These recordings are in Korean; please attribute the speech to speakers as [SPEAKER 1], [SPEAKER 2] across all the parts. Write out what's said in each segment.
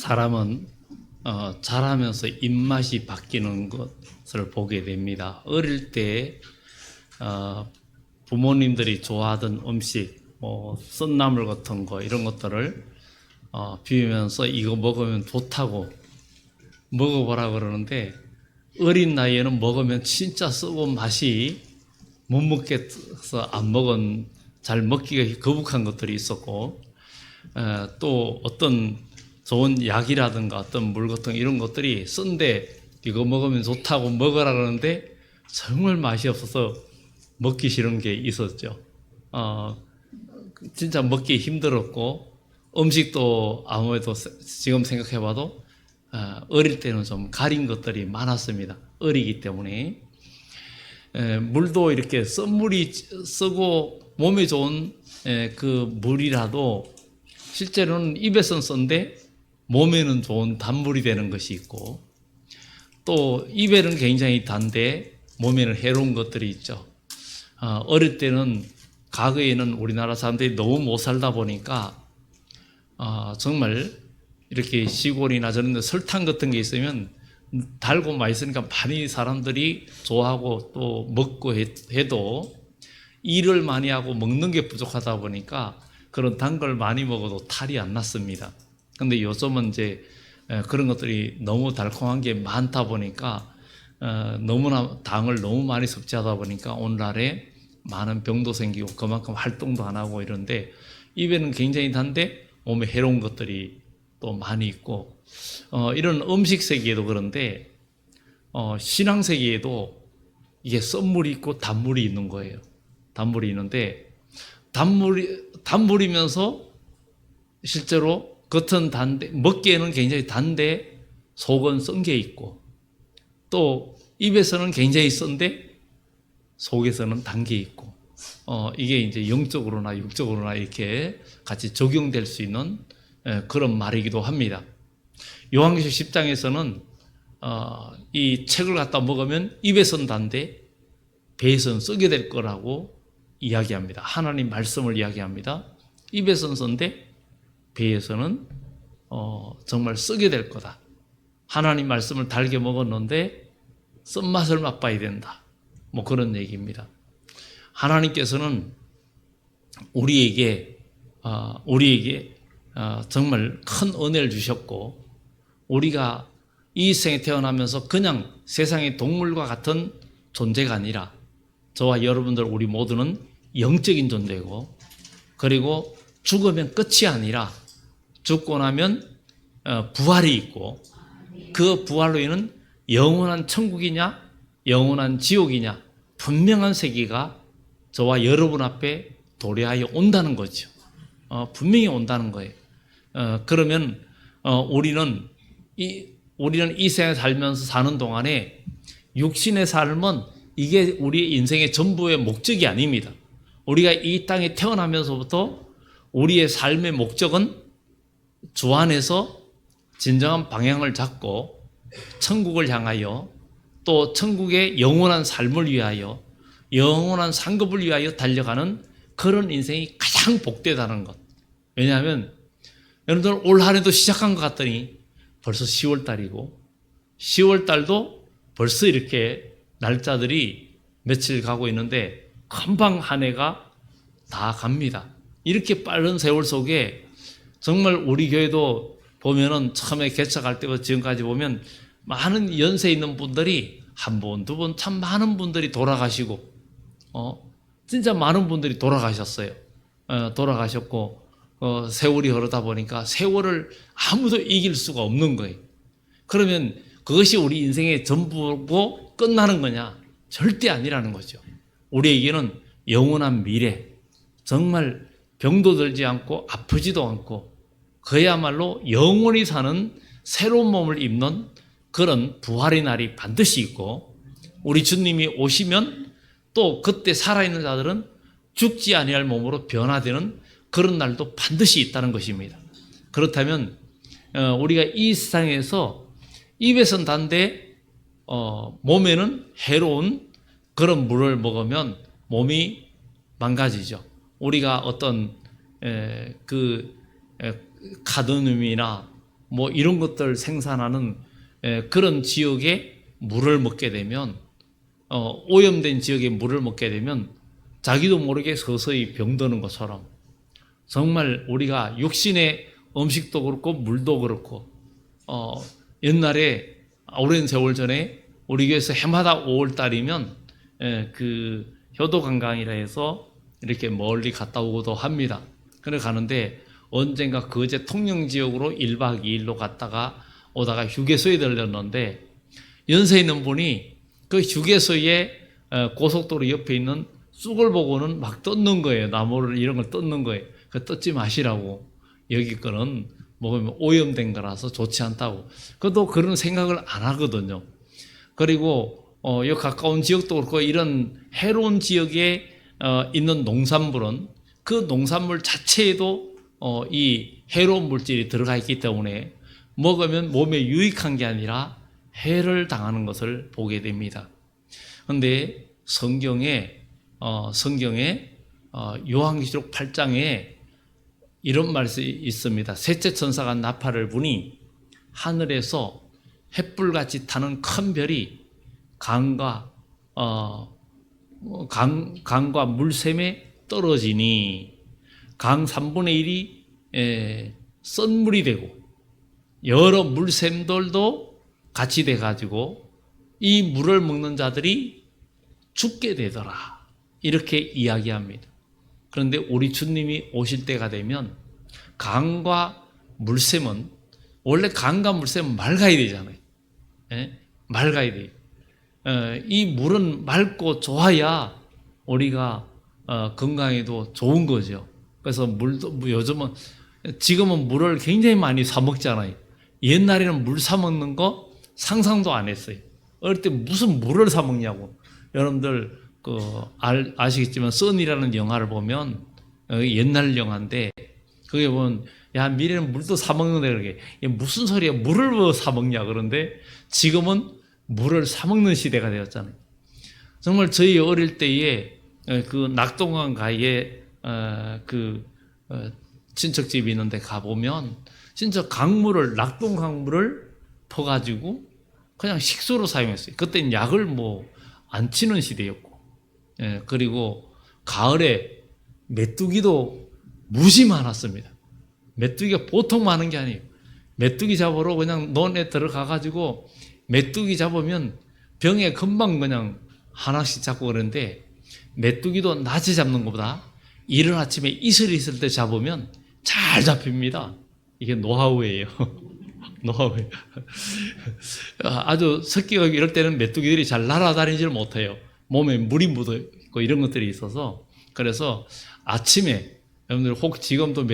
[SPEAKER 1] 사람은 자라면서 입맛이 바뀌는 것을 보게 됩니다. 어릴 때 부모님들이 좋아하던 음식, 썬나물 같은 거 이런 것들을 비우면서 이거 먹으면 좋다고 먹어보라 그러는데, 어린 나이에는 먹으면 진짜 쓰고 맛이 못 먹겠어서 안 먹은, 잘 먹기가 거북한 것들이 있었고, 또 어떤 좋은 약이라든가 어떤 물 같은 이런 것들이 쓴데 이거 먹으면 좋다고 먹으라 그러는데 정말 맛이 없어서 먹기 싫은 게 있었죠. 진짜 먹기 힘들었고, 음식도 아무래도 지금 생각해봐도 어릴 때는 좀 가린 것들이 많았습니다. 어리기 때문에. 물도 이렇게 썬물이 쓰고 몸에 좋은 그 물이라도 실제로는 입에서는 쓴데 몸에는 좋은 단물이 되는 것이 있고, 또 입에는 굉장히 단데 몸에는 해로운 것들이 있죠. 어릴 때는, 과거에는 우리나라 사람들이 너무 못 살다 보니까 정말 이렇게 시골이나 저런 데 설탕 같은 게 있으면 달고 맛있으니까 많이 사람들이 좋아하고 또 먹고 해도 일을 많이 하고 먹는 게 부족하다 보니까 그런 단 걸 많이 먹어도 탈이 안 났습니다. 근데 요즘은 이제 그런 것들이 너무 달콤한 게 많다 보니까 너무나 당을 너무 많이 섭취하다 보니까 오늘날에 많은 병도 생기고 그만큼 활동도 안 하고 이런데, 입에는 굉장히 단데 몸에 해로운 것들이 또 많이 있고, 이런 음식 세계에도 그런데 신앙 세계에도 이게 썬물이 있고 단물이 있는 거예요. 단물이 있는데 단물이면서 실제로 겉은 단데 먹기에는 굉장히 단데 속은 쓴 게 있고, 또 입에서는 굉장히 쓴데 속에서는 단 게 있고, 이게 이제 영적으로나 육적으로나 이렇게 같이 적용될 수 있는 그런 말이기도 합니다. 요한계시록 10장에서는 이 책을 갖다 먹으면 입에서는 단데 배에서는 쓰게 될 거라고 이야기합니다. 하나님 말씀을 이야기합니다. 입에서는 쓴데 배에서는 정말 쓰게 될 거다. 하나님 말씀을 달게 먹었는데 쓴맛을 맛봐야 된다. 뭐 그런 얘기입니다. 하나님께서는 우리에게 정말 큰 은혜를 주셨고, 우리가 이 생에 태어나면서 그냥 세상의 동물과 같은 존재가 아니라 저와 여러분들 우리 모두는 영적인 존재고, 그리고 죽으면 끝이 아니라 죽고 나면 부활이 있고, 그 부활로 인한 영원한 천국이냐 영원한 지옥이냐 분명한 세계가 저와 여러분 앞에 도래하여 온다는 거죠. 분명히 온다는 거예요. 그러면 우리는 이 생에 살면서 사는 동안에 육신의 삶은 이게 우리의 인생의 전부의 목적이 아닙니다. 우리가 이 땅에 태어나면서부터 우리의 삶의 목적은 주 안에서 진정한 방향을 잡고 천국을 향하여, 또 천국의 영원한 삶을 위하여, 영원한 상급을 위하여 달려가는 그런 인생이 가장 복되다는 것. 왜냐하면 여러분들 올 한 해도 시작한 것 같더니 벌써 10월 달이고, 10월 달도 벌써 이렇게 날짜들이 며칠 가고 있는데 금방 한 해가 다 갑니다. 이렇게 빠른 세월 속에 정말 우리 교회도 보면은 처음에 개척할 때부터 지금까지 보면 많은 연세 있는 분들이 한 번, 두 번, 참 많은 분들이 돌아가시고, 진짜 많은 분들이 돌아가셨어요. 돌아가셨고, 세월이 흐르다 보니까 세월을 아무도 이길 수가 없는 거예요. 그러면 그것이 우리 인생의 전부고 끝나는 거냐? 절대 아니라는 거죠. 우리에게는 영원한 미래, 정말 병도 들지 않고 아프지도 않고 그야말로 영원히 사는 새로운 몸을 입는 그런 부활의 날이 반드시 있고, 우리 주님이 오시면 또 그때 살아있는 자들은 죽지 아니할 몸으로 변화되는 그런 날도 반드시 있다는 것입니다. 그렇다면 우리가 이 세상에서 입에선 단데 몸에는 해로운 그런 물을 먹으면 몸이 망가지죠. 우리가 어떤 카드뮴이나 뭐 이런 것들 생산하는 그런 지역에 물을 먹게 되면 오염된 지역에 물을 먹게 되면 자기도 모르게 서서히 병드는 것처럼 정말 우리가 육신의 음식도 그렇고 물도 그렇고 옛날에 오랜 세월 전에 우리 교회에서 해마다 5월 달이면 그 효도관광이라 해서 이렇게 멀리 갔다 오고도 합니다. 그래 가는데 언젠가 거제 통영지역으로 1박 2일로 갔다가 오다가 휴게소에 들렸는데 연세 있는 분이 그 휴게소에 고속도로 옆에 있는 쑥을 보고는 막 뜯는 거예요. 나무를 이런 걸 뜯는 거예요. 그 뜯지 마시라고. 여기 거는 먹으면 오염된 거라서 좋지 않다고. 그도 그런 생각을 안 하거든요. 그리고 이 가까운 지역도 그렇고 이런 해로운 지역에 있는 농산물은 그 농산물 자체에도 이 해로운 물질이 들어가 있기 때문에 먹으면 몸에 유익한 게 아니라 해를 당하는 것을 보게 됩니다. 그런데 성경에 요한계시록 8장에 이런 말씀이 있습니다. 셋째 천사가 나팔을 부니 하늘에서 햇불같이 타는 큰 별이 강과 물샘에 떨어지니 강 3분의 1이 썬물이 되고 여러 물샘들도 같이 돼가지고 이 물을 먹는 자들이 죽게 되더라. 이렇게 이야기합니다. 그런데 우리 주님이 오실 때가 되면 강과 물샘은 원래 강과 물샘은 맑아야 되잖아요. 맑아야 돼요. 이 물은 맑고 좋아야 우리가 건강에도 좋은 거죠. 그래서 물도 요즘은 지금은 물을 굉장히 많이 사 먹잖아요. 옛날에는 물 사 먹는 거 상상도 안 했어요. 어릴 때 무슨 물을 사 먹냐고. 여러분들 아시겠지만 써니라는 영화를 보면 옛날 영화인데 거기에 보면 야 미래는 물도 사 먹는데 그러게 무슨 소리야 물을 왜 사 먹냐 그런데 지금은 물을 사 먹는 시대가 되었잖아요. 정말 저희 어릴 때에 그 낙동강 가에 친척집이 있는데 가보면 진짜 낙동강물을 퍼가지고 그냥 식수로 사용했어요. 그때는 약을 뭐 안 치는 시대였고, 그리고 가을에 메뚜기도 무지 많았습니다. 메뚜기가 보통 많은 게 아니에요. 메뚜기 잡으러 그냥 논에 들어가가지고 메뚜기 잡으면 병에 금방 그냥 하나씩 잡고 그러는데 메뚜기도 낮에 잡는 것보다 이른 아침에 이슬 있을 때 잡으면 잘 잡힙니다. 이게 노하우예요. 노하우예요. 아주 습기가 이럴 때는 메뚜기들이 잘 날아다니질 못해요. 몸에 물이 묻어 있고 이런 것들이 있어서 그래서 아침에 여러분들 혹 지금도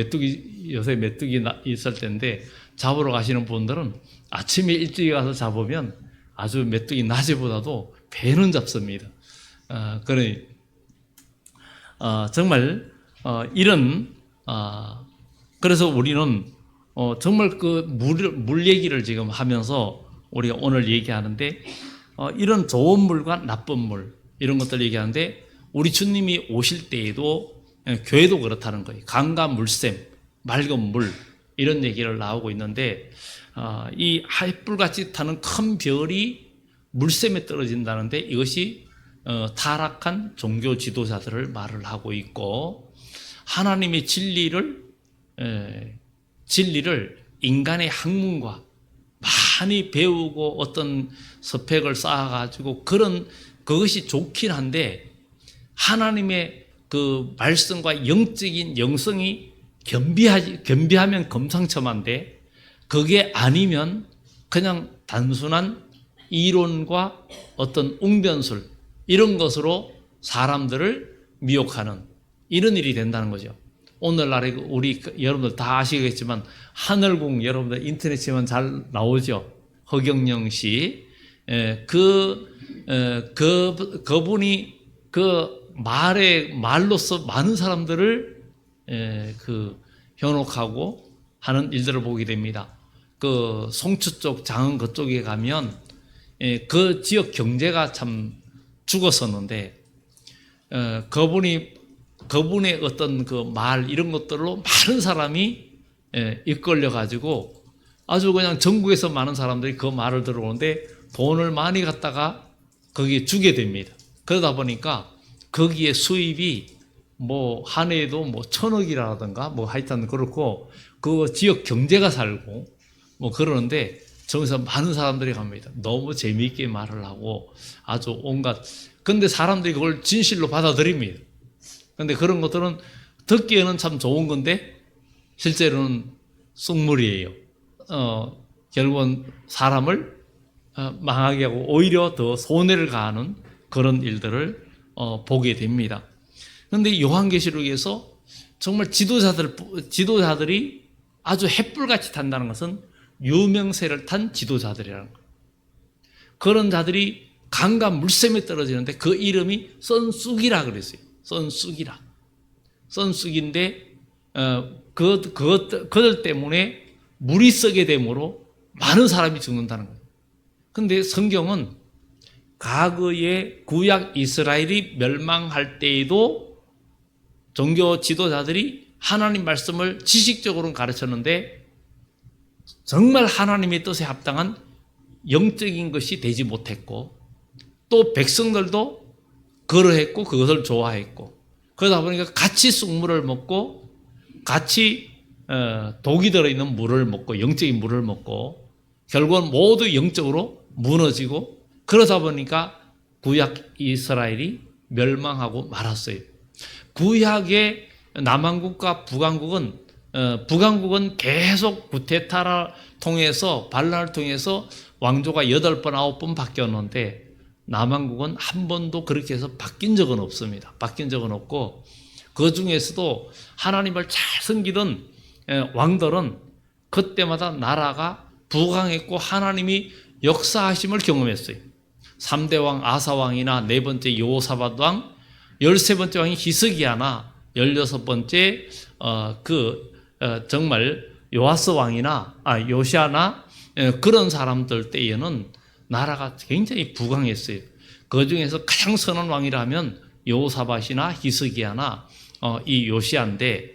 [SPEAKER 1] 요새 메뚜기 있을 때인데 잡으러 가시는 분들은 아침에 일찍 가서 잡으면 아주 메뚜기 낮에보다도 배는 잡습니다. 정말 그래서 우리는 정말 그 물 얘기를 지금 하면서 우리가 오늘 얘기하는데 이런 좋은 물과 나쁜 물 이런 것들 얘기하는데 우리 주님이 오실 때에도 교회도 그렇다는 거예요. 강과 물샘, 맑은 물 이런 얘기를 나오고 있는데 이 햇불같이 타는 큰 별이 물샘에 떨어진다는데 이것이 타락한 종교 지도자들을 말을 하고 있고 하나님의 진리를 인간의 학문과 많이 배우고 어떤 스펙을 쌓아가지고 그것이 좋긴 한데 하나님의 그 말씀과 영적인 영성이 겸비하면 금상첨화인데 그게 아니면 그냥 단순한 이론과 어떤 웅변술 이런 것으로 사람들을 미혹하는 이런 일이 된다는 거죠. 오늘날에 우리 여러분들 다 아시겠지만 하늘궁 여러분들 인터넷 치면 잘 나오죠. 허경영 씨. 그분이 그 말로서 많은 사람들을 현혹하고 하는 일들을 보게 됩니다. 그 송추 쪽, 장흥 그쪽에 가면 그 지역 경제가 참 죽었었는데 그분의 어떤 그 말 이런 것들로 많은 사람이 이끌려 가지고 아주 그냥 전국에서 많은 사람들이 그 말을 들어오는데 돈을 많이 갖다가 거기에 주게 됩니다. 그러다 보니까 거기에 수입이 뭐 한 해에도 뭐 1,000억이라든가 뭐 하여튼 그렇고 그 지역 경제가 살고 뭐 그러는데 저기서 많은 사람들이 갑니다. 너무 재미있게 말을 하고 아주 온갖. 근데 사람들이 그걸 진실로 받아들입니다. 근데 그런 것들은 듣기에는 참 좋은 건데 실제로는 쑥물이에요. 결국은 사람을 망하게 하고 오히려 더 손해를 가하는 그런 일들을 보게 됩니다. 그런데 요한계시록에서 정말 지도자들이 아주 횃불같이 탄다는 것은 유명세를 탄 지도자들이라는 거예요. 그런 자들이 강과 물샘에 떨어지는데 그 이름이 썬쑥이라 그랬어요. 썬쑥이라. 썬쑥인데 그들 때문에 물이 썩게 되므로 많은 사람이 죽는다는 거예요. 그런데 성경은 과거에 구약 이스라엘이 멸망할 때에도 종교 지도자들이 하나님 말씀을 지식적으로는 가르쳤는데 정말 하나님의 뜻에 합당한 영적인 것이 되지 못했고 또 백성들도 그러했고 그것을 좋아했고 그러다 보니까 같이 쑥물을 먹고 같이 독이 들어있는 물을 먹고 영적인 물을 먹고 결국은 모두 영적으로 무너지고 그러다 보니까 구약 이스라엘이 멸망하고 말았어요. 구약의 남한국과 북한국은 계속 구테타를 통해서 반란을 통해서 왕조가 8번 9번 바뀌었는데 남한국은 한 번도 그렇게 해서 바뀐 적은 없습니다. 바뀐 적은 없고 그 중에서도 하나님을 잘 섬기던 왕들은 그때마다 나라가 부강했고 하나님이 역사하심을 경험했어요. 3대 왕 아사왕이나 4번째 여호사밧 왕, 13번째 왕이 히스기야나 16번째 정말 요아스 왕이나 요시아나 그런 사람들 때에는 나라가 굉장히 부강했어요. 그 중에서 가장 선한 왕이라면 여호사밧이나 히스기야나 이 요시아인데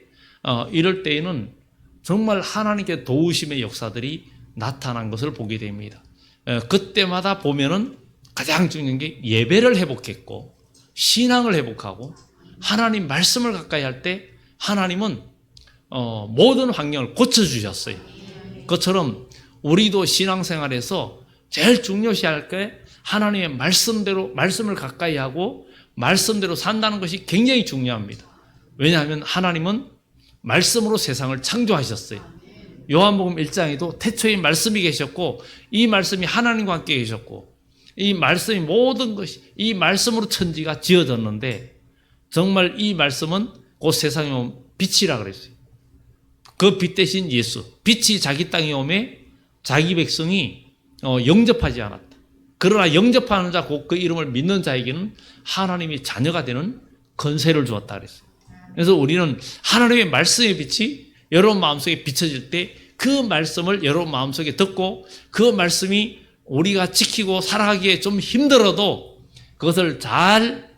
[SPEAKER 1] 이럴 때에는 정말 하나님께 도우심의 역사들이 나타난 것을 보게 됩니다. 그때마다 보면은 가장 중요한 게 예배를 회복했고 신앙을 회복하고 하나님 말씀을 가까이 할 때 하나님은 모든 환경을 고쳐주셨어요. 그것처럼 우리도 신앙생활에서 제일 중요시할 게 하나님의 말씀을 가까이 하고 말씀대로 산다는 것이 굉장히 중요합니다. 왜냐하면 하나님은 말씀으로 세상을 창조하셨어요. 요한복음 1장에도 태초에 말씀이 계셨고 이 말씀이 하나님과 함께 계셨고 이 말씀이 모든 것이 이 말씀으로 천지가 지어졌는데 정말 이 말씀은 곧 세상에 온 빛이라 그랬어요. 그 빛 대신 예수. 빛이 자기 땅에 오매 자기 백성이 영접하지 않았다. 그러나 영접하는 자 곧 그 이름을 믿는 자에게는 하나님의 자녀가 되는 권세를 주었다 그랬어요. 그래서 우리는 하나님의 말씀의 빛이 여러분 마음속에 비춰질 때 그 말씀을 여러분 마음속에 듣고 그 말씀이 우리가 지키고 살아가기에 좀 힘들어도 그것을 잘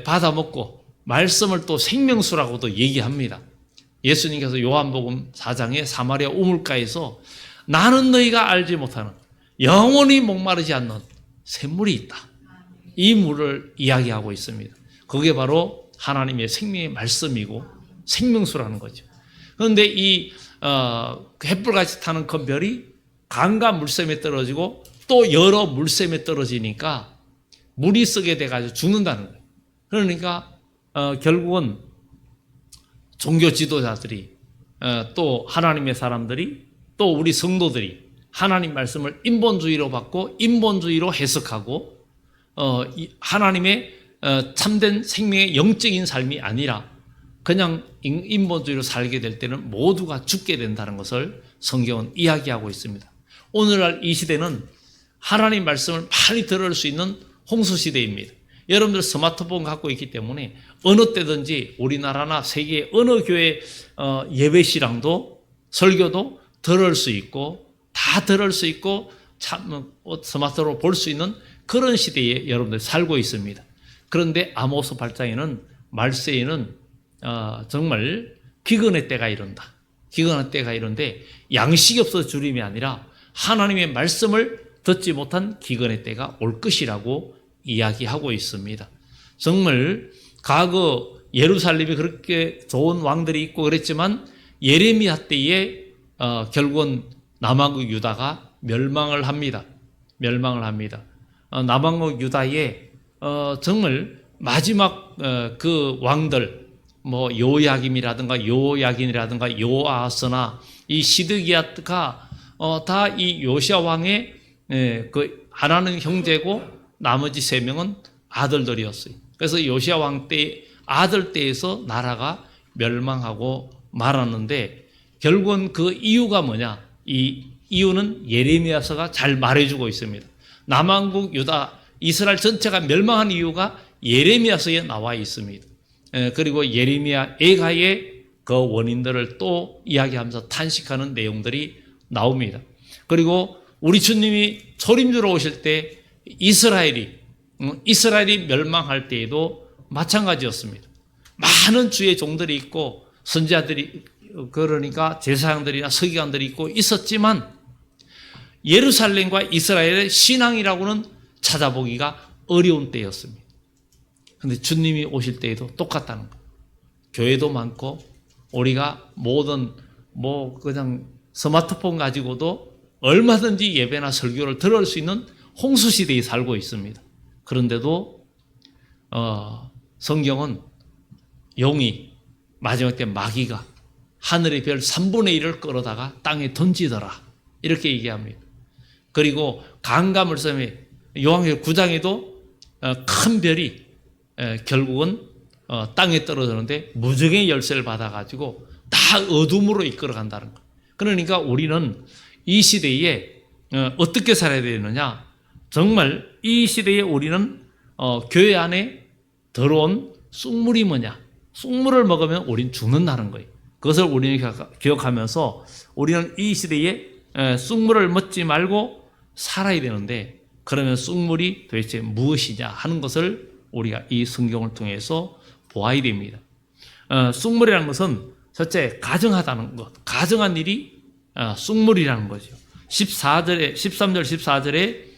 [SPEAKER 1] 받아먹고 말씀을 또 생명수라고도 얘기합니다. 예수님께서 요한복음 4장에 사마리아 우물가에서 나는 너희가 알지 못하는 영원히 목마르지 않는 샘물이 있다. 이 물을 이야기하고 있습니다. 그게 바로 하나님의 생명의 말씀이고 생명수라는 거죠. 그런데 이 횃불같이 타는 그 별이 강과 물샘에 떨어지고 또 여러 물샘에 떨어지니까 물이 쓰게 돼가지고 죽는다는 거예요. 그러니까 결국은 종교 지도자들이 또 하나님의 사람들이 또 우리 성도들이 하나님 말씀을 인본주의로 받고 인본주의로 해석하고 하나님의 참된 생명의 영적인 삶이 아니라 그냥 인본주의로 살게 될 때는 모두가 죽게 된다는 것을 성경은 이야기하고 있습니다. 오늘날 이 시대는 하나님 말씀을 많이 들을 수 있는 홍수시대입니다. 여러분들 스마트폰 갖고 있기 때문에 어느 때든지 우리나라나 세계 어느 교회 예배시랑도 설교도 들을 수 있고 다 들을 수 있고 스마트로 볼 수 있는 그런 시대에 여러분들 살고 있습니다. 그런데 아모스 8장에는 말세에는 정말 기근의 때가 이른다. 기근한 때가 이런데 양식이 없어서 주림이 아니라 하나님의 말씀을 듣지 못한 기근의 때가 올 것이라고 이야기하고 있습니다. 정말 과거 예루살렘이 그렇게 좋은 왕들이 있고 그랬지만 예레미야 때에 결국은 남왕국 유다가 멸망을 합니다. 남왕국 유다의 정말 마지막 그 왕들 뭐 요야김이라든가 요야긴이라든가 요아하스나 이 시드기야가 다 이 요시야 왕의 그 하나는 형제고 나머지 3명은 아들들이었어요. 그래서 요시야 왕 때 아들 때에서 나라가 멸망하고 말았는데 결국은 그 이유가 뭐냐? 이 이유는 예레미야서가 잘 말해주고 있습니다. 남왕국 유다 이스라엘 전체가 멸망한 이유가 예레미야서에 나와 있습니다. 그리고 예레미야 애가의 그 원인들을 또 이야기하면서 탄식하는 내용들이 나옵니다. 그리고 우리 주님이 초림주로 오실 때 이스라엘이 멸망할 때에도 마찬가지였습니다. 많은 주의 종들이 있고 선지자들이 그러니까 제사장들이나 서기관들이 있고 있었지만 예루살렘과 이스라엘의 신앙이라고는 찾아보기가 어려운 때였습니다. 그런데 주님이 오실 때에도 똑같다는 거예요. 교회도 많고 우리가 모든 그냥 스마트폰 가지고도 얼마든지 예배나 설교를 들을 수 있는 홍수시대에 살고 있습니다. 그런데도 성경은 용이 마지막 때 마귀가 하늘의 별 3분의 1을 끌어다가 땅에 던지더라 이렇게 얘기합니다. 그리고 강가물섬에 요한계시록 9장에도 큰 별이 결국은 땅에 떨어지는데 무적의 열쇠를 받아가지고 다 어둠으로 이끌어간다는 거예요. 그러니까 우리는 이 시대에 어떻게 살아야 되느냐? 정말 이 시대에 우리는 교회 안에 들어온 쑥물이 뭐냐? 쑥물을 먹으면 우린 죽는다는 거예요. 그것을 우리는 기억하면서 우리는 이 시대에 쑥물을 먹지 말고 살아야 되는데 그러면 쑥물이 도대체 무엇이냐 하는 것을 우리가 이 성경을 통해서 보아야 됩니다. 쑥물이라는 것은 첫째 가정하다는 것, 가정한 일이 쑥물이라는 거죠. 13절 14절에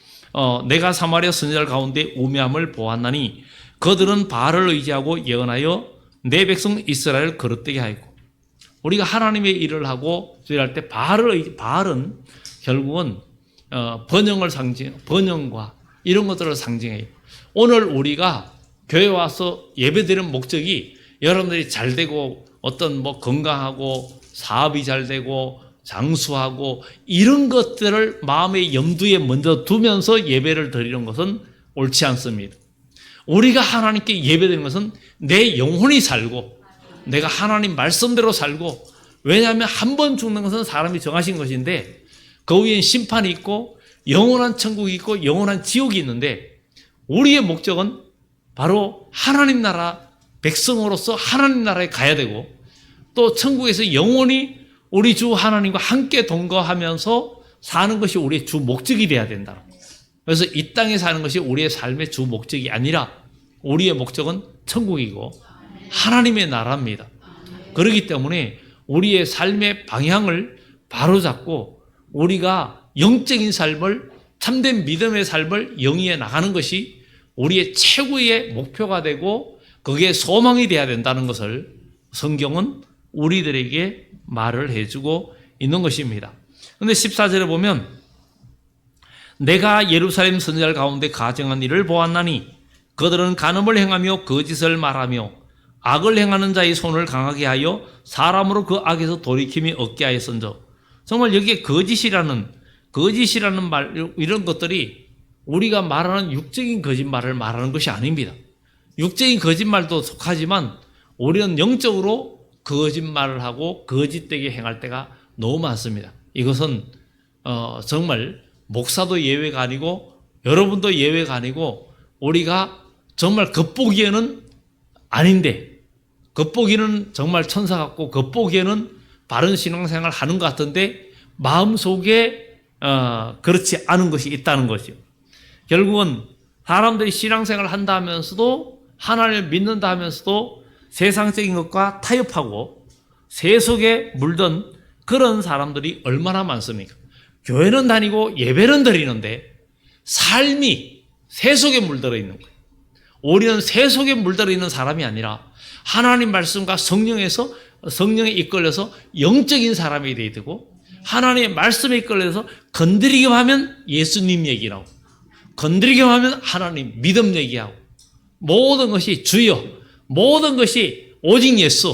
[SPEAKER 1] 내가 사마리아 선지자들 가운데 우매함을 보았나니 그들은 바알을 의지하고 예언하여 내 백성 이스라엘을 거듭되게 하였고 우리가 하나님의 일을 하고 일할 때 바알은 결국은 번영과 이런 것들을 상징해요. 오늘 우리가 교회 와서 예배드리는 목적이 여러분들이 잘 되고 어떤 건강하고 사업이 잘 되고 장수하고 이런 것들을 마음의 염두에 먼저 두면서 예배를 드리는 것은 옳지 않습니다. 우리가 하나님께 예배드리는 것은 내 영혼이 살고 내가 하나님 말씀대로 살고 왜냐하면 한 번 죽는 것은 사람이 정하신 것인데 그 위엔 심판이 있고 영원한 천국이 있고 영원한 지옥이 있는데 우리의 목적은 바로 하나님 나라 백성으로서 하나님 나라에 가야 되고 또 천국에서 영원히 우리 주 하나님과 함께 동거하면서 사는 것이 우리의 주 목적이 되어야 된다. 그래서 이 땅에 사는 것이 우리의 삶의 주 목적이 아니라 우리의 목적은 천국이고 하나님의 나라입니다. 그렇기 때문에 우리의 삶의 방향을 바로잡고 우리가 영적인 삶을 참된 믿음의 삶을 영위해 나가는 것이 우리의 최고의 목표가 되고 그게 소망이 되어야 된다는 것을 성경은 우리들에게 말을 해주고 있는 것입니다. 그런데 14절에 보면 내가 예루살렘 선지자들 가운데 가정한 일을 보았나니 그들은 간음을 행하며 거짓을 말하며 악을 행하는 자의 손을 강하게 하여 사람으로 그 악에서 돌이킴이 없게 하였은저. 정말 여기에 거짓이라는 말 이런 것들이 우리가 말하는 육적인 거짓말을 말하는 것이 아닙니다. 육적인 거짓말도 속하지만 우리는 영적으로 거짓말을 하고 거짓되게 행할 때가 너무 많습니다. 이것은 정말 목사도 예외가 아니고 여러분도 예외가 아니고 우리가 정말 겉보기에는 아닌데 겉보기는 정말 천사 같고 겉보기에는 바른 신앙생활 하는 것 같은데 마음속에 그렇지 않은 것이 있다는 것이요. 결국은 사람들이 신앙생활을 한다 하면서도 하나님을 믿는다 하면서도 세상적인 것과 타협하고 세속에 물든 그런 사람들이 얼마나 많습니까? 교회는 다니고 예배는 드리는데 삶이 새 속에 물들어 있는 거예요. 우리는 새 속에 물들어 있는 사람이 아니라 하나님 말씀과 성령에 이끌려서 영적인 사람이 되어야 되고, 하나님의 말씀에 이끌려서 건드리기만 하면 예수님 얘기라고, 건드리기만 하면 하나님 믿음 얘기하고, 모든 것이 주여, 모든 것이 오직 예수,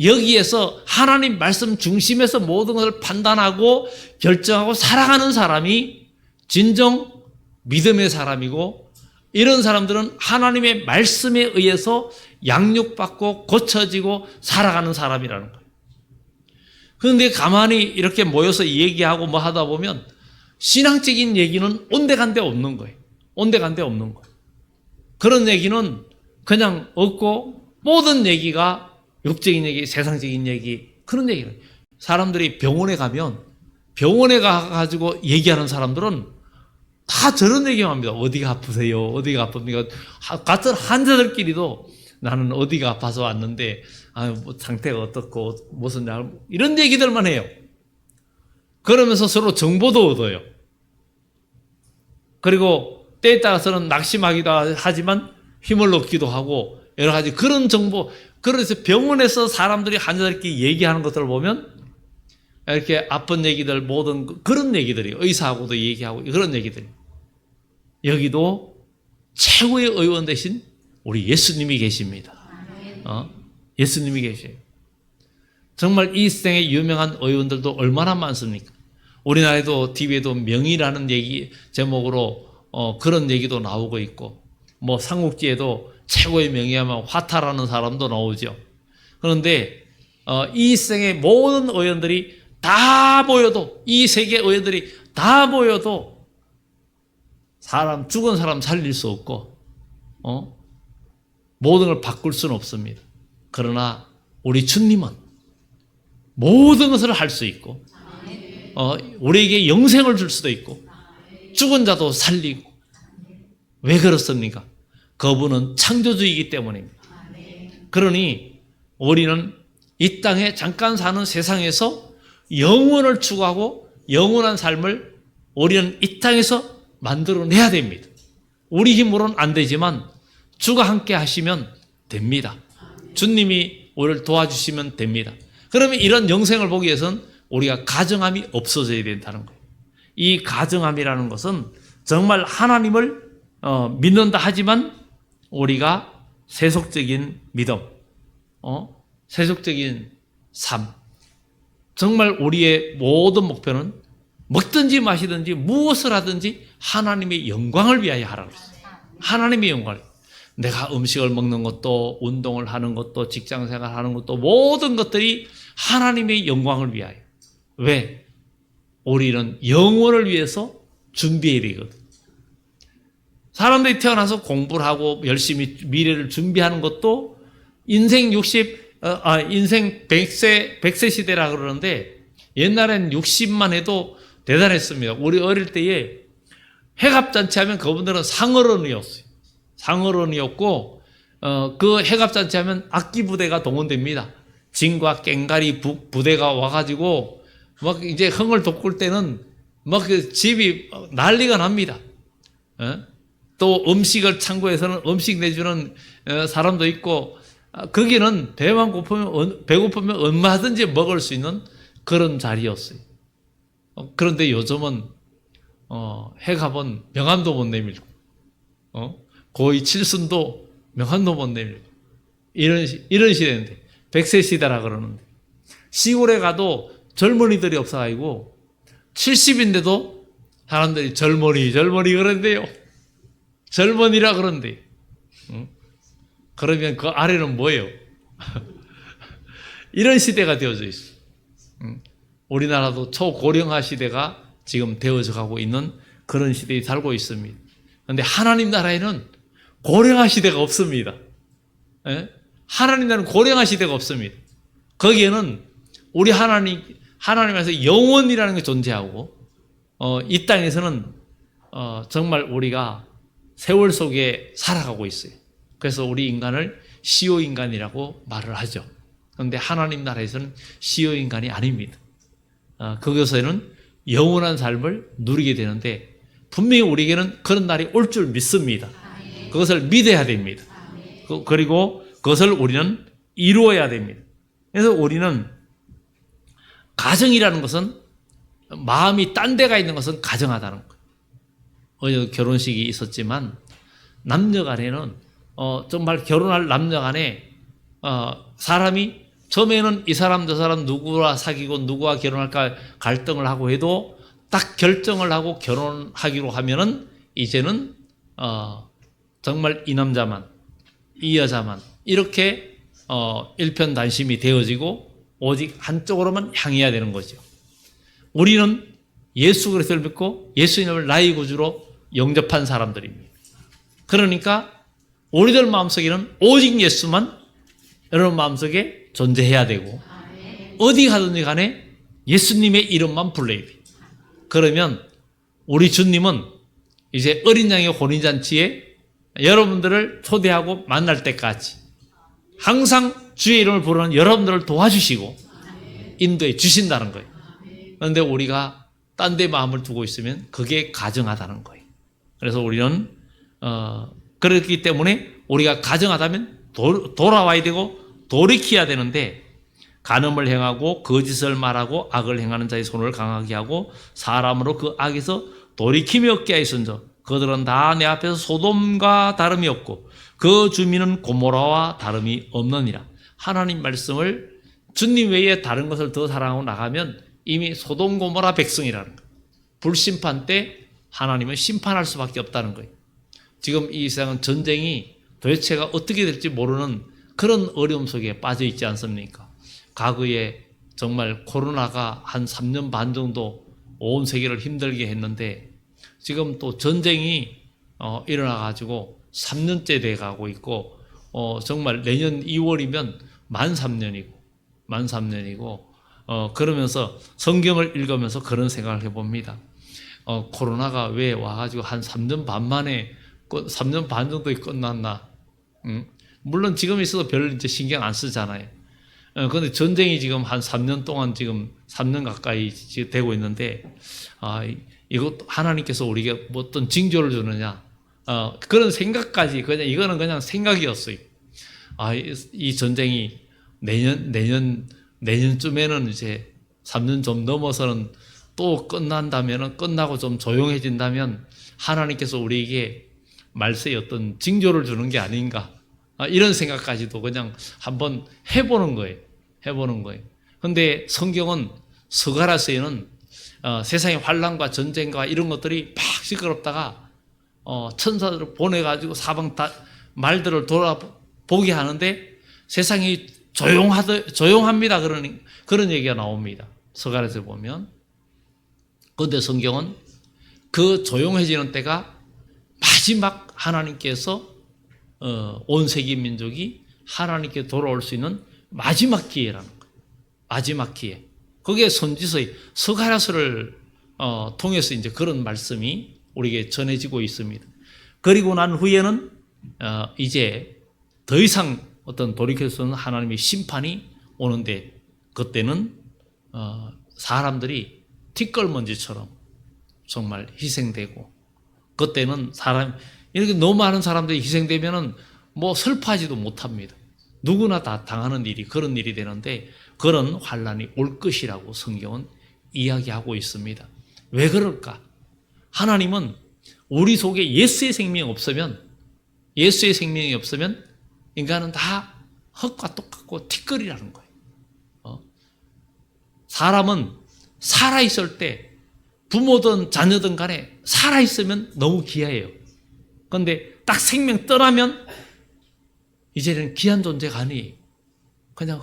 [SPEAKER 1] 여기에서 하나님 말씀 중심에서 모든 것을 판단하고 결정하고 살아가는 사람이 진정 믿음의 사람이고, 이런 사람들은 하나님의 말씀에 의해서 양육받고 고쳐지고 살아가는 사람이라는 거예요. 그런데 가만히 이렇게 모여서 얘기하고 뭐 하다 보면 신앙적인 얘기는 온데간데 없는 거예요. 온데간데 없는 거예요. 그런 얘기는 그냥 없고, 모든 얘기가 육적인 얘기, 세상적인 얘기, 그런 얘기는. 사람들이 병원에 가가지고 얘기하는 사람들은 다 저런 얘기만 합니다. 어디가 아프세요? 어디가 아픕니까? 같은 환자들끼리도 나는 어디가 아파서 왔는데, 뭐 상태가 어떻고, 무슨 이런 얘기들만 해요. 그러면서 서로 정보도 얻어요. 그리고 때에 따라서는 낙심하기도 하지만 힘을 얻기도 하고, 여러 가지 그런 정보. 그래서 병원에서 사람들이 환자들끼리 얘기하는 것들을 보면 이렇게 아픈 얘기들, 모든 그런 얘기들이, 의사하고도 얘기하고 그런 얘기들이. 여기도 최고의 의원 대신 우리 예수님이 계십니다. 예수님이 계셔요. 정말 이 세상에 유명한 의원들도 얼마나 많습니까? 우리나라에도 TV에도 명의라는 얘기 제목으로 그런 얘기도 나오고 있고, 뭐 삼국지에도 최고의 명의하면 화타라는 사람도 나오죠. 그런데 이 세상의 모든 의원들이 다 모여도, 이 세계 의원들이 다 모여도 죽은 사람 살릴 수 없고, 모든 걸 바꿀 수는 없습니다. 그러나 우리 주님은 모든 것을 할 수 있고, 우리에게 영생을 줄 수도 있고, 죽은 자도 살리고. 왜 그렇습니까? 그분은 창조주이기 때문입니다. 그러니 우리는 이 땅에 잠깐 사는 세상에서 영원을 추구하고 영원한 삶을 우리는 이 땅에서 만들어내야 됩니다. 우리 힘으로는 안 되지만 주가 함께 하시면 됩니다. 주님이 우리를 도와주시면 됩니다. 그러면 이런 영생을 보기 위해서는 우리가 가정함이 없어져야 된다는 거예요. 이 가정함이라는 것은 정말 하나님을 믿는다 하지만 우리가 세속적인 믿음, 세속적인 삶, 정말 우리의 모든 목표는 먹든지 마시든지 무엇을 하든지 하나님의 영광을 위하여 하라고 했어요. 하나님의 영광을. 내가 음식을 먹는 것도, 운동을 하는 것도, 직장생활 하는 것도, 모든 것들이 하나님의 영광을 위하여. 왜? 우리는 영혼을 위해서 준비해야 되거든. 사람들이 태어나서 공부를 하고 열심히 미래를 준비하는 것도 인생 100세 시대라 그러는데, 옛날엔 60만 해도 대단했습니다. 우리 어릴 때에 해갑잔치 하면 그분들은 상어론이었어요. 상어론이었고, 그 해갑잔치 하면 악기 부대가 동원됩니다. 진과 꽹가리 부대가 와가지고, 막 이제 흥을 돋굴 때는 막 그 집이 난리가 납니다. 또 음식을 창고에서는 음식 내주는 사람도 있고, 거기는 배고프면 얼마든지 먹을 수 있는 그런 자리였어요. 그런데 요즘은 해갑은 명함도 못 내밀고, 고위 칠순도 명함도 못 내밀고, 이런 시대인데, 100세 시대라 그러는데, 시골에 가도 젊은이들이 없어가지고 70인데도 사람들이 젊은이 그런데요. 젊은이라 그런데, 그러면 그 아래는 뭐예요? 이런 시대가 되어져 있어요. 우리나라도 초고령화 시대가 지금 되어져 가고 있는 그런 시대에 살고 있습니다. 그런데 하나님 나라에는 고령화 시대가 없습니다. 하나님 나라는 고령화 시대가 없습니다. 거기에는 우리 하나님에서 영원이라는 게 존재하고, 이 땅에서는 정말 우리가 세월 속에 살아가고 있어요. 그래서 우리 인간을 시효인간이라고 말을 하죠. 그런데 하나님 나라에서는 시효인간이 아닙니다. 그것에는 영원한 삶을 누리게 되는데 분명히 우리에게는 그런 날이 올 줄 믿습니다. 그것을 믿어야 됩니다. 그리고 그것을 우리는 이루어야 됩니다. 그래서 우리는 가정이라는 것은 마음이 딴 데가 있는 것은 가정하다는 거예요. 어제 결혼식이 있었지만 남녀 간에는 정말 결혼할 남녀 간에 사람이 처음에는 이 사람 저 사람 누구와 사귀고 누구와 결혼할까 갈등을 하고 해도 딱 결정을 하고 결혼하기로 하면은 이제는 정말 이 남자만 이 여자만 이렇게 일편단심이 되어지고 오직 한쪽으로만 향해야 되는 거죠. 우리는 예수 그리스도를 믿고 예수님을 나의 구주로 영접한 사람들입니다. 그러니까 우리들 마음속에는 오직 예수만 여러분 마음속에 존재해야 되고 어디 가든지 간에 예수님의 이름만 불러야 돼요. 그러면 우리 주님은 이제 어린 양의 혼인잔치에 여러분들을 초대하고 만날 때까지 항상 주의 이름을 부르는 여러분들을 도와주시고 인도해 주신다는 거예요. 그런데 우리가 딴 데 마음을 두고 있으면 그게 가정하다는 거예요. 그래서 우리는 그렇기 때문에 우리가 가정하다면 돌아와야 되고 돌이켜야 되는데 간음을 행하고 거짓을 말하고 악을 행하는 자의 손을 강하게 하고 사람으로 그 악에서 돌이킴이 없게 하였은저 그들은 다 내 앞에서 소돔과 다름이 없고 그 주민은 고모라와 다름이 없느니라. 하나님 말씀을 주님 외에 다른 것을 더 사랑하고 나가면 이미 소돔 고모라 백성이라는 거예요. 불심판 때 하나님은 심판할 수밖에 없다는 거예요. 지금 이 세상은 전쟁이 도대체가 어떻게 될지 모르는 그런 어려움 속에 빠져 있지 않습니까? 과거에 정말 코로나가 한 3년 반 정도 온 세계를 힘들게 했는데 지금 또 전쟁이 일어나가지고 3년째 돼가고 있고 정말 내년 2월이면 만 3년이고 그러면서 성경을 읽으면서 그런 생각을 해봅니다. 코로나가 왜 와가지고 한 3년 반 만에 3년 반 정도에 끝났나? 물론 지금 있어도 별 이제 신경 안 쓰잖아요. 그런데 전쟁이 지금 한 3년 동안 지금 3년 가까이 되고 있는데 이것 하나님께서 우리에게 뭐 어떤 징조를 주느냐 그런 생각까지 그냥 이거는 그냥 생각이었어요. 이 전쟁이 내년쯤에는 이제 3년 좀 넘어서는 또 끝난다면은 끝나고 좀 조용해진다면 하나님께서 우리에게 말세에 어떤 징조를 주는 게 아닌가 이런 생각까지도 그냥 한번 해보는 거예요. 그런데 성경은 스가랴서에는 세상의 환란과 전쟁과 이런 것들이 막 시끄럽다가 천사들을 보내가지고 사방 다 말들을 돌아보게 하는데 세상이 조용합니다. 그런 얘기가 나옵니다. 스가랴서에 보면. 그런데 성경은 그 조용해지는 때가 마지막 하나님께서 온 세계 민족이 하나님께 돌아올 수 있는 마지막 기회라는 거예요. 마지막 기회. 그게 선지서의 스가랴서를 통해서 이제 그런 말씀이 우리에게 전해지고 있습니다. 그리고 난 후에는 이제 더 이상 어떤 돌이킬 수 없는 하나님의 심판이 오는데 그때는 사람들이 티끌먼지처럼 정말 희생되고 그때는 이렇게 너무 많은 사람들이 희생되면은 뭐 슬퍼하지도 못합니다. 누구나 다 당하는 일이 그런 일이 되는데 그런 환란이 올 것이라고 성경은 이야기하고 있습니다. 왜 그럴까? 하나님은 우리 속에 예수의 생명이 없으면 인간은 다 흙과 똑같고 티끌이라는 거예요. 사람은 살아있을 때 부모든 자녀든 간에 살아있으면 너무 귀해요. 그런데 딱 생명 떠나면 이제는 귀한 존재가 아니에요. 그냥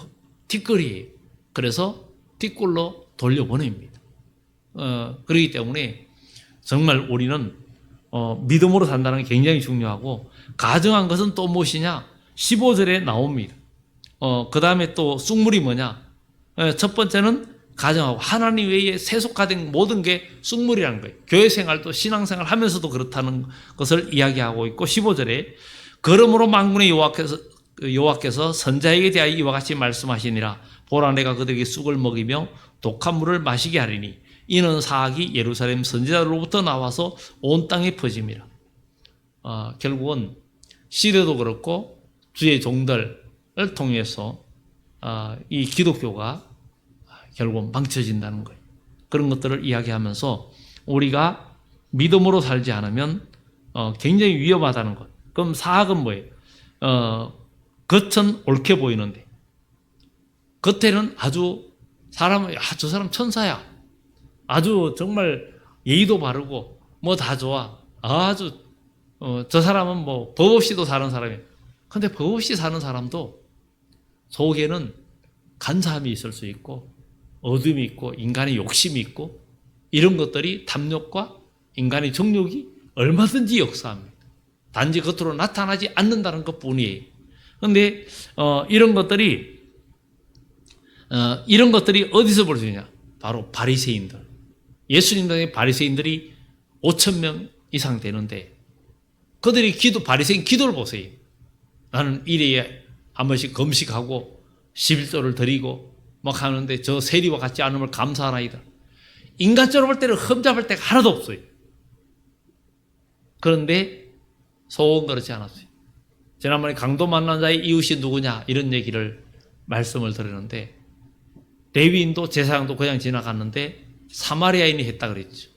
[SPEAKER 1] 티끌이에요. 그래서 티끌로 돌려보냅니다. 그렇기 때문에 정말 우리는 믿음으로 산다는 게 굉장히 중요하고 가정한 것은 또 무엇이냐? 15절에 나옵니다. 그 다음에 또 쑥물이 뭐냐? 첫 번째는 가정하고 하나님 외에 세속화된 모든 게 쑥물이라는 거예요. 교회 생활도 신앙생활 하면서도 그렇다는 것을 이야기하고 있고 15절에 그러므로 만군의 여호와께서 선자에게 대하여 이와 같이 말씀하시니라 보라 내가 그들에게 쑥을 먹이며 독한 물을 마시게 하리니 이는 사악이 예루살렘 선지자로부터 나와서 온 땅에 퍼짐이라. 결국은 시대도 그렇고 주의 종들을 통해서 이 기독교가 결국 망쳐진다는 거예요. 그런 것들을 이야기하면서 우리가 믿음으로 살지 않으면 굉장히 위험하다는 것. 그럼 사악은 뭐예요? 겉은 옳게 보이는데 겉에는 아주 사람은 저 사람 천사야. 아주 정말 예의도 바르고 뭐 다 좋아. 아주 저 사람은 뭐 법 없이도 사는 사람이에요. 근데 법 없이 사는 사람도 속에는 간사함이 있을 수 있고 어둠이 있고 인간의 욕심이 있고 이런 것들이 탐욕과 인간의 정욕이 얼마든지 역사합니다. 단지 겉으로 나타나지 않는다는 것뿐이에요. 그런데 이런 것들이 어디서 볼 수 있냐? 바로 바리새인들. 예수님 당의 바리새인들이 5,000명 이상 되는데 그들이 바리새인 기도를 보세요. 나는 일에 한 번씩 금식하고 11조를 드리고 막 하는데 저 세리와 같지 않음을 감사하나이다. 인간적으로 볼 때는 흠잡을 데가 하나도 없어요. 그런데 속은 그렇지 않았어요. 지난번에 강도 만난 자의 이웃이 누구냐 이런 얘기를 말씀을 드렸는데 레위인도 제사장도 그냥 지나갔는데 사마리아인이 했다 그랬죠.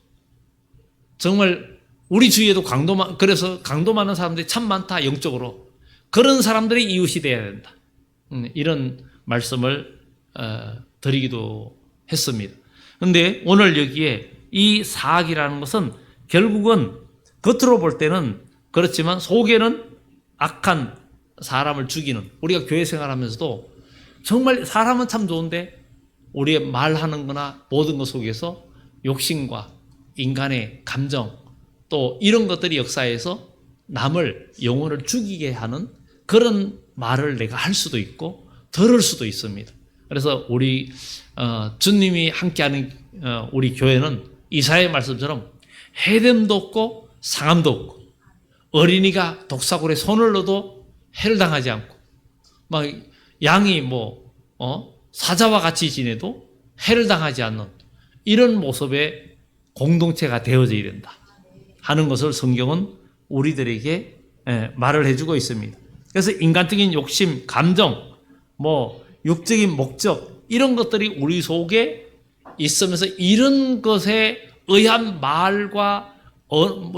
[SPEAKER 1] 정말 우리 주위에도 그래서 강도 많은 사람들이 참 많다 영적으로. 그런 사람들이 이웃이 돼야 된다. 이런 말씀을 드리기도 했습니다. 그런데 오늘 여기에 이 사악이라는 것은 결국은 겉으로 볼 때는 그렇지만 속에는 악한 사람을 죽이는, 우리가 교회 생활하면서도 정말 사람은 참 좋은데 우리의 말하는 거나 모든 것 속에서 욕심과 인간의 감정 또 이런 것들이 역사에서 남을 영혼을 죽이게 하는 그런 말을 내가 할 수도 있고 들을 수도 있습니다. 그래서 우리 주님이 함께하는 우리 교회는 이사야의 말씀처럼 해됨도 없고 상함도 없고 어린이가 독사골에 손을 넣어도 해를 당하지 않고 막 양이 사자와 같이 지내도 해를 당하지 않는 이런 모습의 공동체가 되어져야 된다 하는 것을 성경은 우리들에게 말을 해주고 있습니다. 그래서 인간적인 욕심, 감정, 육적인 목적 이런 것들이 우리 속에 있으면서 이런 것에 의한 말과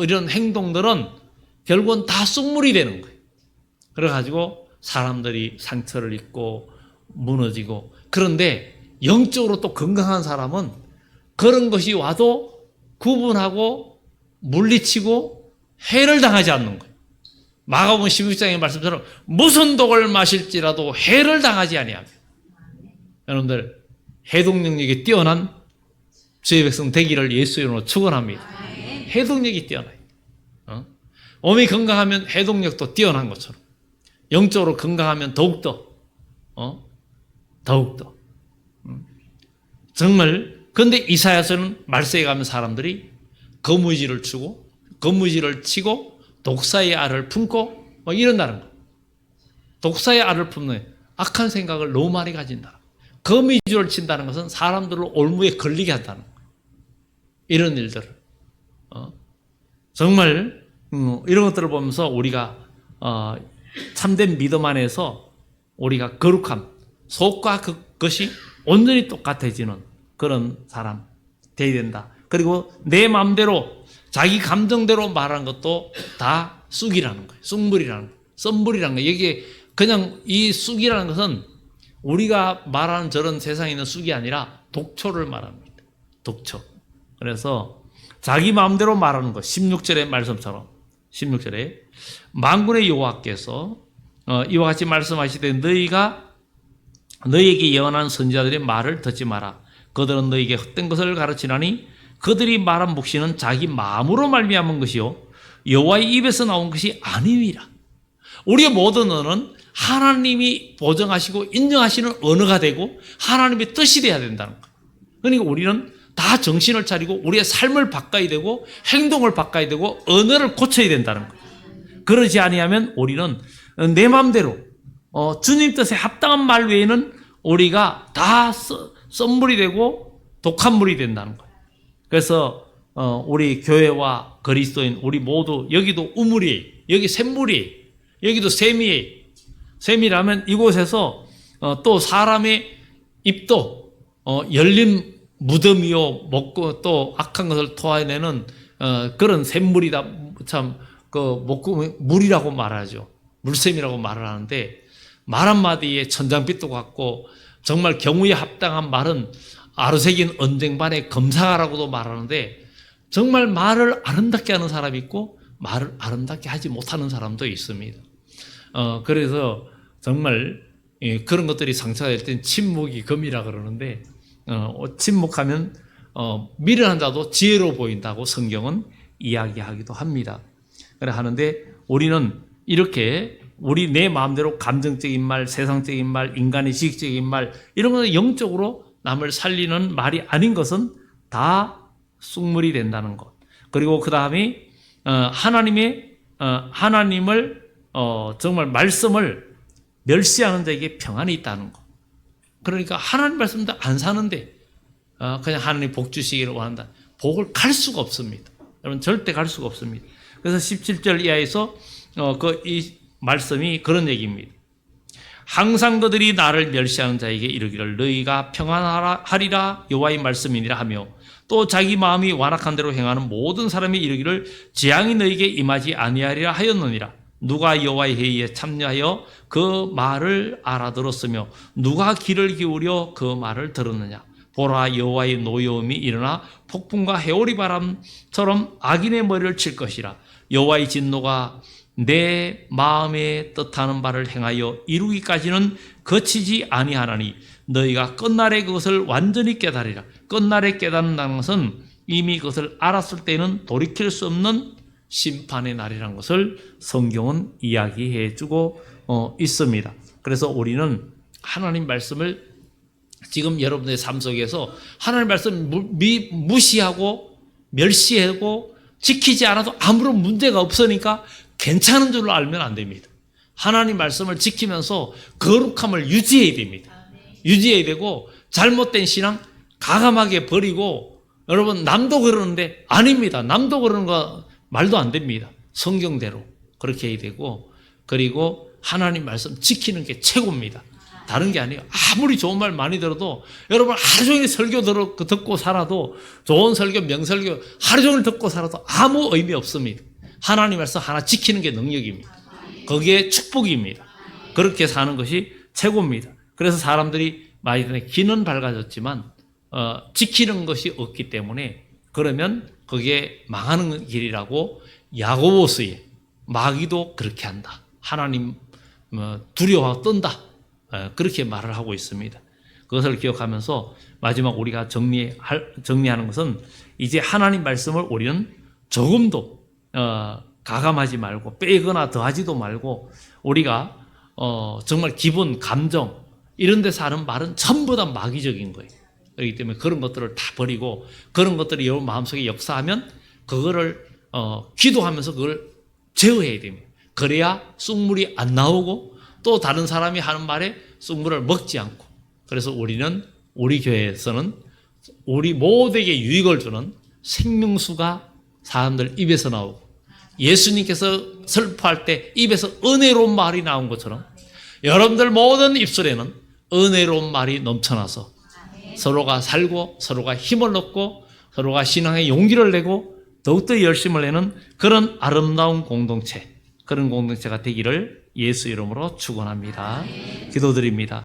[SPEAKER 1] 이런 행동들은 결국은 다 쑥물이 되는 거예요. 그래가지고 사람들이 상처를 입고 무너지고, 그런데 영적으로 또 건강한 사람은 그런 것이 와도 구분하고 물리치고 해를 당하지 않는 거예요. 마가복음 16장의 말씀처럼 무슨 독을 마실지라도 해를 당하지 아니하며. 여러분들 해독 능력이 뛰어난 주의 백성 되기를 예수 이름으로 축원합니다. 해독력이 뛰어나요. 몸이 건강하면 해독력도 뛰어난 것처럼 영적으로 건강하면 더욱더 정말. 그런데 이사야서는 말세에 가면 사람들이 거무지를 치고 독사의 알을 품고 이런다는 거. 독사의 알을 품는 악한 생각을 너무 많이 가진다. 거미줄을 친다는 것은 사람들을 올무에 걸리게 한다는 거. 이런 일들을 정말 이런 것들을 보면서 우리가 참된 믿음 안에서 우리가 거룩함, 속과 그것이 온전히 똑같아지는 그런 사람 되어야 된다. 그리고 내 마음대로 자기 감정대로 말하는 것도 다 쑥이라는 거예요. 쑥물이라는 거예요. 썸물이라는 거예요. 여기에 그냥 이 쑥이라는 것은 우리가 말하는 저런 세상에 있는 쑥이 아니라 독초를 말합니다. 독초. 그래서 자기 마음대로 말하는 것. 16절의 말씀처럼 16절에 만군의 여호와께서 이와 같이 말씀하시되 너희에게 예언한 선지자들의 말을 듣지 마라. 그들은 너희에게 헛된 것을 가르치나니 그들이 말한 묵시는 자기 마음으로 말미암은 것이요 여호와의 입에서 나온 것이 아니니라. 우리의 모든 언어는 하나님이 보정하시고 인정하시는 언어가 되고 하나님의 뜻이 돼야 된다는 거예요. 그러니까 우리는 다 정신을 차리고 우리의 삶을 바꿔야 되고 행동을 바꿔야 되고 언어를 고쳐야 된다는 거예요. 그러지 아니하면 우리는 내 마음대로 주님 뜻에 합당한 말 외에는 우리가 다 썬물이 되고 독한 물이 된다는 거예요. 그래서 우리 교회와 그리스도인 우리 모두 여기도 우물이, 여기 샘물이, 여기도 샘이, 샘이라면 이곳에서 또 사람의 입도 열린 무덤이요 먹고 또 악한 것을 토해내는 그런 샘물이다. 참 물이라고 말하죠. 물샘이라고 말을 하는데 말 한마디에 천장빛도 같고 정말 경우에 합당한 말은 아르색인 언쟁반의 검사라고도 말하는데 정말 말을 아름답게 하는 사람이 있고 말을 아름답게 하지 못하는 사람도 있습니다. 그래서 정말 그런 것들이 상처가 될 땐 침묵이 금이라 그러는데 침묵하면 미련한 자도 지혜로 보인다고 성경은 이야기하기도 합니다. 그래 하는데 우리는 이렇게 우리 내 마음대로 감정적인 말, 세상적인 말, 인간의 지식적인 말 이런 것은 영적으로 남을 살리는 말이 아닌 것은 다 쑥물이 된다는 것. 그리고 그 다음에 하나님을 정말 말씀을 멸시하는 자에게 평안이 있다는 것. 그러니까 하나님 말씀도 안 사는데 그냥 하나님 복 주시기를 원한다. 복을 갈 수가 없습니다. 여러분 절대 갈 수가 없습니다. 그래서 17절 이하에서 이 말씀이 그런 얘기입니다. 항상 그들이 나를 멸시하는 자에게 이르기를 너희가 평안하리라 여호와의 말씀이니라 하며 또 자기 마음이 완악한 대로 행하는 모든 사람이 이르기를 재앙이 너희에게 임하지 아니하리라 하였느니라. 누가 여호와의 회의에 참여하여 그 말을 알아들었으며 누가 귀를 기울여 그 말을 들었느냐. 보라 여호와의 노여움이 일어나 폭풍과 해오리 바람처럼 악인의 머리를 칠 것이라. 여호와의 진노가 내 마음에 뜻하는 바를 행하여 이루기까지는 거치지 아니하나니 너희가 끝날에 그것을 완전히 깨달으리라. 끝날에 깨닫는다는 것은 이미 그것을 알았을 때는 돌이킬 수 없는 심판의 날이라는 것을 성경은 이야기해 주고 있습니다. 그래서 우리는 하나님 말씀을 지금 여러분의 삶 속에서 하나님 말씀을 무시하고 멸시하고 지키지 않아도 아무런 문제가 없으니까 괜찮은 줄로 알면 안 됩니다. 하나님 말씀을 지키면서 거룩함을 유지해야 됩니다. 유지해야 되고 잘못된 신앙 가감하게 버리고 여러분 남도 그러는데 아닙니다. 남도 그러는 거 말도 안 됩니다. 성경대로 그렇게 해야 되고 그리고 하나님 말씀 지키는 게 최고입니다. 다른 게 아니에요. 아무리 좋은 말 많이 들어도 여러분 하루 종일 설교 듣고 살아도 좋은 설교, 명설교 하루 종일 듣고 살아도 아무 의미 없습니다. 하나님 말씀 하나 지키는 게 능력입니다. 거기에 축복입니다. 그렇게 사는 것이 최고입니다. 그래서 사람들이 많이 듣는 귀는 밝아졌지만 지키는 것이 없기 때문에 그러면 그게 망하는 길이라고 야고보서에 마귀도 그렇게 한다. 하나님 두려워 떤다. 그렇게 말을 하고 있습니다. 그것을 기억하면서 마지막 우리가 정리하는 것은 이제 하나님 말씀을 우리는 조금도 가감하지 말고 빼거나 더하지도 말고 우리가 정말 기분, 감정 이런 데서 하는 말은 전부 다 마귀적인 거예요. 그렇기 때문에 그런 것들을 다 버리고 그런 것들이 여러분 마음속에 역사하면 그거를 기도하면서 그걸 제어해야 됩니다. 그래야 쑥물이 안 나오고 또 다른 사람이 하는 말에 쑥물을 먹지 않고 그래서 우리는 우리 교회에서는 우리 모두에게 유익을 주는 생명수가 사람들 입에서 나오고 예수님께서 설포할 때 입에서 은혜로운 말이 나온 것처럼 여러분들 모든 입술에는 은혜로운 말이 넘쳐나서 서로가 살고 서로가 힘을 얻고 서로가 신앙의 용기를 내고 더욱더 열심을 내는 그런 아름다운 공동체 그런 공동체가 되기를 예수 이름으로 축원합니다. 기도드립니다.